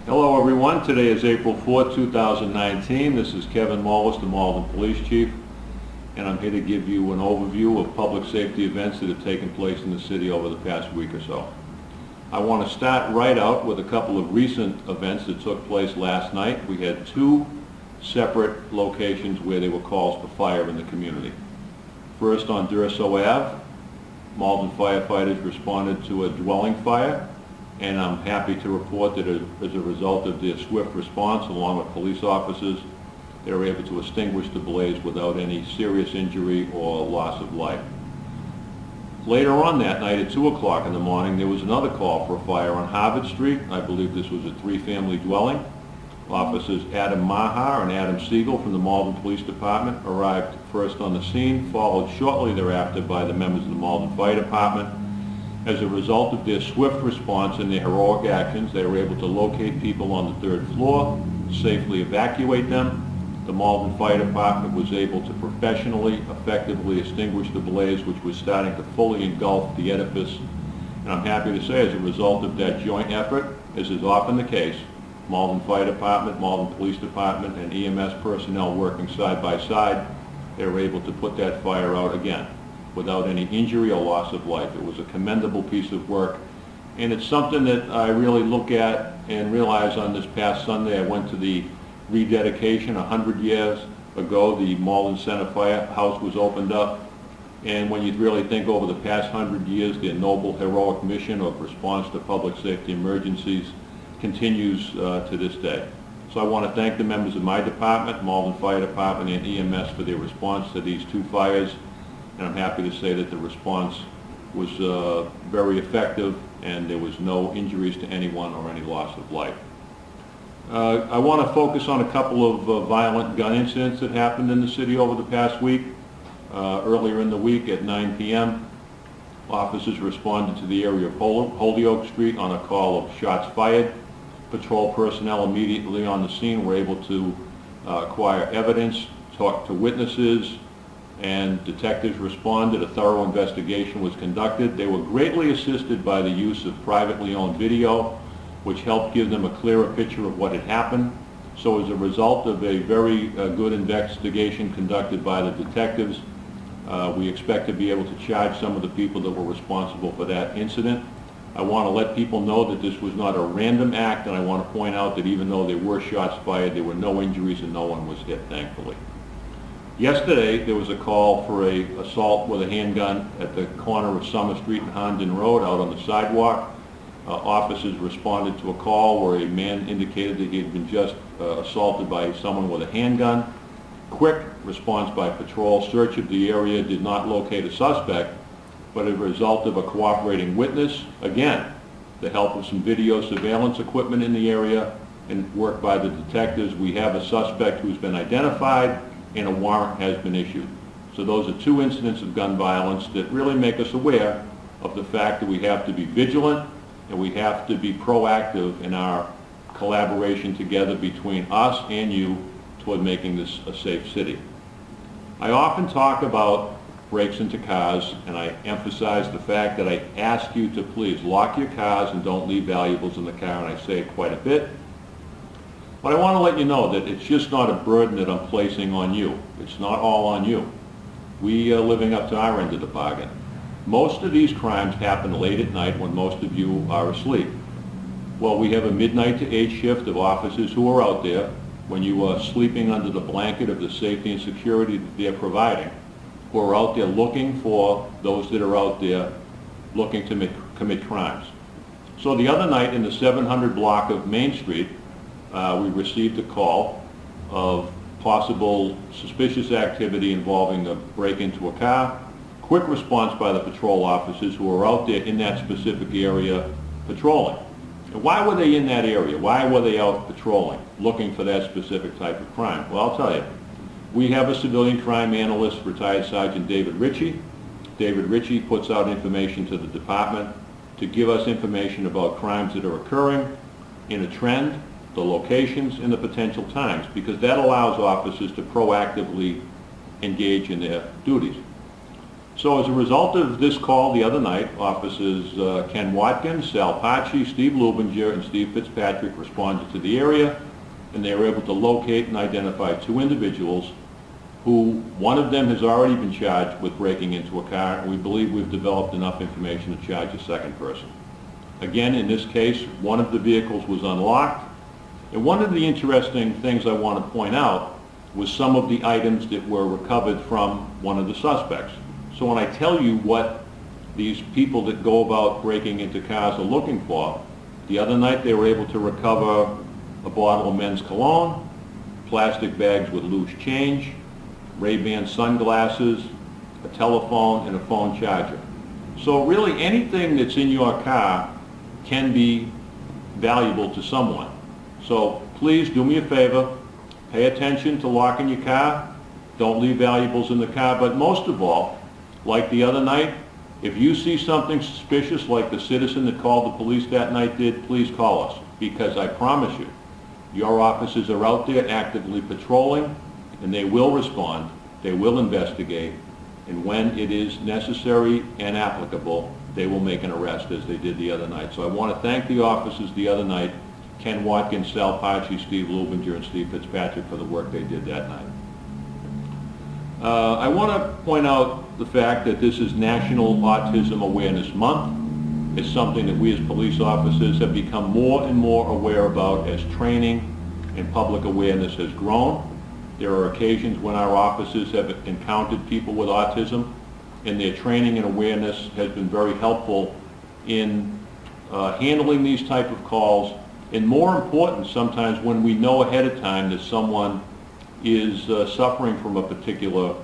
Hello everyone, today is April 4, 2019. This is Kevin Molis, the Malden Police Chief, and I'm here to give you an overview of public safety events that have taken place in the city over the past week or so. I want to start right out with a couple of recent events that took place last night. We had two separate locations where there were calls for fire in the community. First, on Durso Ave, Malden firefighters responded to a dwelling fire, and I'm happy to report that as a result of their swift response, along with police officers, they were able to extinguish the blaze without any serious injury or loss of life. Later on that night at 2 o'clock in the morning, there was another call for a fire on Harvard Street. I believe this was a three-family dwelling. Officers Adam Maher and Adam Siegel from the Malden Police Department arrived first on the scene, followed shortly thereafter by the members of the Malden Fire Department. As a result of their swift response and their heroic actions, they were able to locate people on the third floor, safely evacuate them. The Malden Fire Department was able to professionally, effectively extinguish the blaze, which was starting to fully engulf the edifice. And I'm happy to say, as a result of that joint effort, as is often the case, Malden Fire Department, Malden Police Department, and EMS personnel working side by side, they were able to put that fire out again without any injury or loss of life. It was a commendable piece of work, and it's something that I really look at and realize. On this past Sunday, I went to the rededication. 100 years ago, the Malden Center Firehouse was opened up, and when you really think over the past 100 years, their noble, heroic mission of response to public safety emergencies continues to this day. So I want to thank the members of my department, Malden Fire Department, and EMS for their response to these two fires. And I'm happy to say that the response was very effective, and there was no injuries to anyone or any loss of life. I want to focus on a couple of violent gun incidents that happened in the city over the past week. Earlier in the week at 9 p.m., officers responded to the area of Holyoke Street on a call of shots fired. Patrol personnel immediately on the scene were able to acquire evidence, talk to witnesses, and detectives responded. A thorough investigation was conducted. They were greatly assisted by the use of privately owned video, which helped give them a clearer picture of what had happened. So as a result of a very good investigation conducted by the detectives, we expect to be able to charge some of the people that were responsible for that incident. I want to let people know that this was not a random act, and I want to point out that even though there were shots fired, there were no injuries and no one was hit, thankfully. Yesterday, there was a call for an assault with a handgun at the corner of Summer Street and Hondon Road out on the sidewalk. Officers responded to a call where a man indicated that he had been just assaulted by someone with a handgun. Quick response by patrol. Search of the area did not locate a suspect, but as a result of a cooperating witness, again, the help of some video surveillance equipment in the area and work by the detectives, we have a suspect who's been identified and a warrant has been issued. So those are two incidents of gun violence that really make us aware of the fact that we have to be vigilant and we have to be proactive in our collaboration together between us and you toward making this a safe city. I often talk about breaks into cars, and I emphasize the fact that I ask you to please lock your cars and don't leave valuables in the car, and I say it quite a bit. But I want to let you know that it's just not a burden that I'm placing on you. It's not all on you. We are living up to our end of the bargain. Most of these crimes happen late at night when most of you are asleep. Well, we have a midnight to 8 shift of officers who are out there when you are sleeping under the blanket of the safety and security that they're providing, who are out there looking for those that are out there looking to commit crimes. So the other night in the 700 block of Main Street, we received a call of possible suspicious activity involving a break into a car. Quick response by the patrol officers who were out there in that specific area patrolling. And why were they in that area? Why were they out patrolling, looking for that specific type of crime? Well, I'll tell you. We have a civilian crime analyst, retired Sergeant David Ritchie. David Ritchie puts out information to the department to give us information about crimes that are occurring in a trend, the locations, and the potential times, because that allows officers to proactively engage in their duties. So as a result of this call the other night, officers Ken Watkins, Sal Paci, Steve Lubinger, and Steve Fitzpatrick responded to the area, and they were able to locate and identify 2 individuals who, one of them has already been charged with breaking into a car, and we believe we've developed enough information to charge a second person. Again, in this case, one of the vehicles was unlocked, and one of the interesting things I want to point out was some of the items that were recovered from one of the suspects. So when I tell you what these people that go about breaking into cars are looking for, the other night they were able to recover a bottle of men's cologne, plastic bags with loose change, Ray-Ban sunglasses, a telephone, and a phone charger. So really anything that's in your car can be valuable to someone. So please do me a favor, pay attention to locking your car, don't leave valuables in the car, but most of all, like the other night, if you see something suspicious like the citizen that called the police that night did, please call us, because I promise you, your officers are out there actively patrolling, and they will respond, they will investigate, and when it is necessary and applicable, they will make an arrest, as they did the other night. So I want to thank the officers the other night, Ken Watkins, Sal Paci, Steve Lubinger, and Steve Fitzpatrick, for the work they did that night. I want to point out the fact that this is National Autism Awareness Month. It's something that we as police officers have become more and more aware about as training and public awareness has grown. There are occasions when our officers have encountered people with autism, and their training and awareness has been very helpful in handling these type of calls, and more important, sometimes when we know ahead of time that someone is suffering from a particular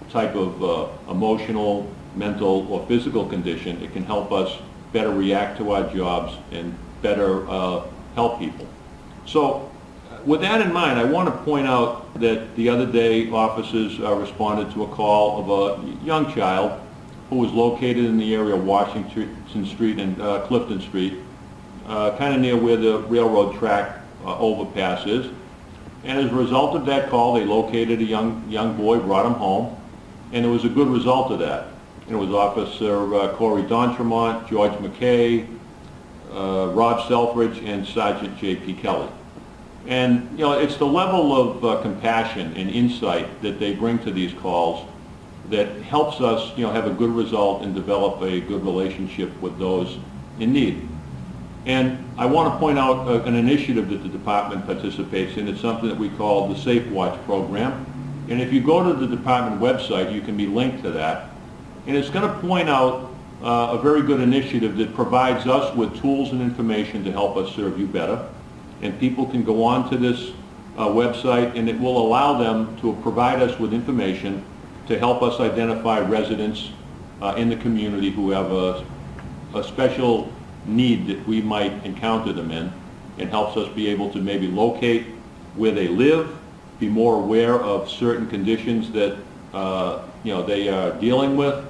type of emotional, mental, or physical condition, it can help us better react to our jobs and better help people. So with that in mind, I want to point out that the other day officers responded to a call of a young child who was located in the area of Washington Street and Clifton Street, kind of near where the railroad track overpass is. And as a result of that call, they located a young boy, brought him home, and it was a good result of that. And it was Officer Corey Dontremont, George McKay, Rob Selfridge, and Sergeant J.P. Kelly. And you know, it's the level of compassion and insight that they bring to these calls that helps us, have a good result and develop a good relationship with those in need. And I want to point out an initiative that the department participates in. It's something that we call the SafeWatch Program. And if you go to the department website, you can be linked to that. And it's going to point out a very good initiative that provides us with tools and information to help us serve you better. And people can go on to this website, and it will allow them to provide us with information to help us identify residents in the community who have a special need that we might encounter them in, and helps us be able to maybe locate where they live, be more aware of certain conditions that they are dealing with,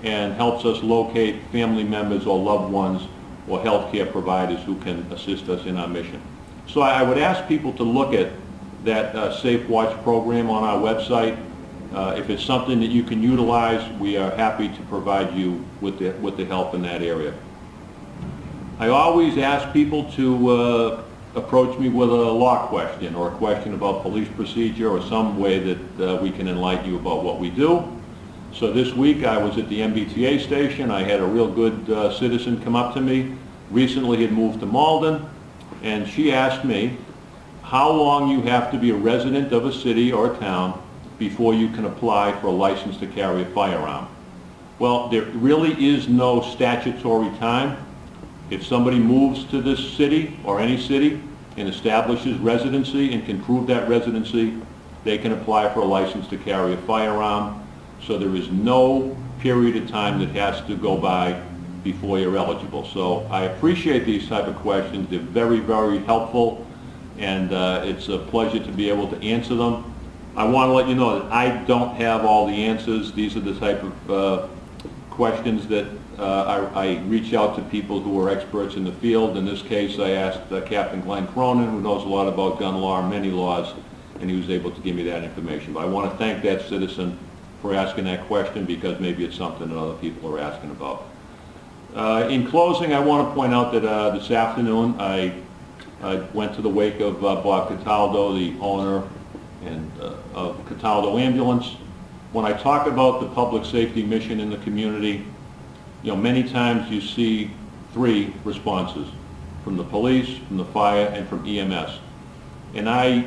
and helps us locate family members or loved ones or healthcare providers who can assist us in our mission. So I would ask people to look at that SafeWatch program on our website. If it's something that you can utilize, we are happy to provide you with the help in that area. I always ask people to approach me with a law question or a question about police procedure or some way that we can enlighten you about what we do. So this week I was at the MBTA station. I had a real good citizen come up to me. Recently had moved to Malden, and she asked me how long you have to be a resident of a city or a town before you can apply for a license to carry a firearm. Well, there really is no statutory time. If somebody moves to this city or any city and establishes residency and can prove that residency, they can apply for a license to carry a firearm. So there is no period of time that has to go by before you're eligible. So I appreciate these type of questions. They're very, very helpful, and it's a pleasure to be able to answer them. I want to let you know that I don't have all the answers. These are the type of questions that I reach out to people who are experts in the field. In this case, I asked Captain Glenn Cronin, who knows a lot about gun law and many laws, and he was able to give me that information. But I want to thank that citizen for asking that question, because maybe it's something that other people are asking about. In closing, I want to point out that this afternoon I went to the wake of Bob Cataldo, the owner of Cataldo Ambulance. When I talk about the public safety mission in the community, you know, many times you see three responses: from the police, from the fire, and from EMS. And I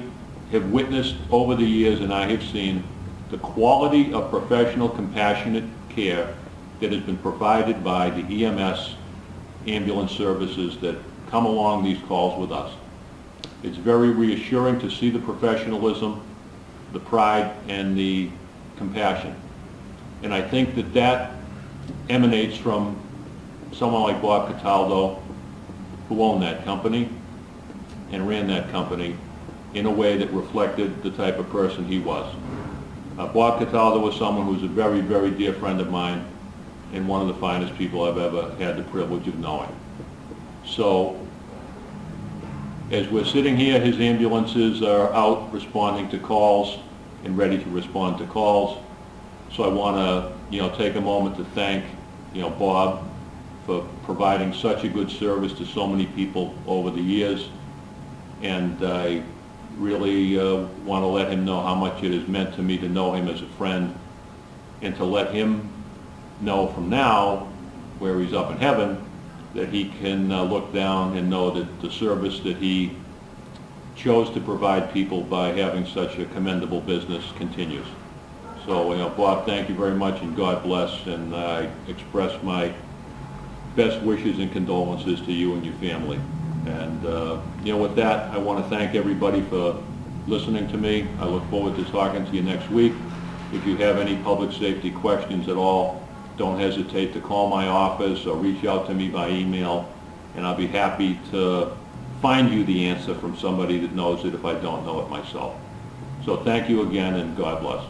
have witnessed over the years, and I have seen the quality of professional, compassionate care that has been provided by the EMS ambulance services that come along these calls with us. It's very reassuring to see the professionalism, the pride, and the compassion. And I think that that emanates from someone like Bob Cataldo, who owned that company and ran that company in a way that reflected the type of person he was. Bob Cataldo was someone who's a very, very dear friend of mine and one of the finest people I've ever had the privilege of knowing. So, as we're sitting here, his ambulances are out responding to calls and ready to respond to calls. So I want to, take a moment to thank, Bob for providing such a good service to so many people over the years. And I really want to let him know how much it has meant to me to know him as a friend, and to let him know from now, where he's up in heaven, that he can look down and know that the service that he chose to provide people by having such a commendable business continues. So, Bob, thank you very much, and God bless, and I express my best wishes and condolences to you and your family. And, with that, I want to thank everybody for listening to me. I look forward to talking to you next week. If you have any public safety questions at all, don't hesitate to call my office or reach out to me by email, and I'll be happy to find you the answer from somebody that knows it if I don't know it myself. So thank you again, and God bless.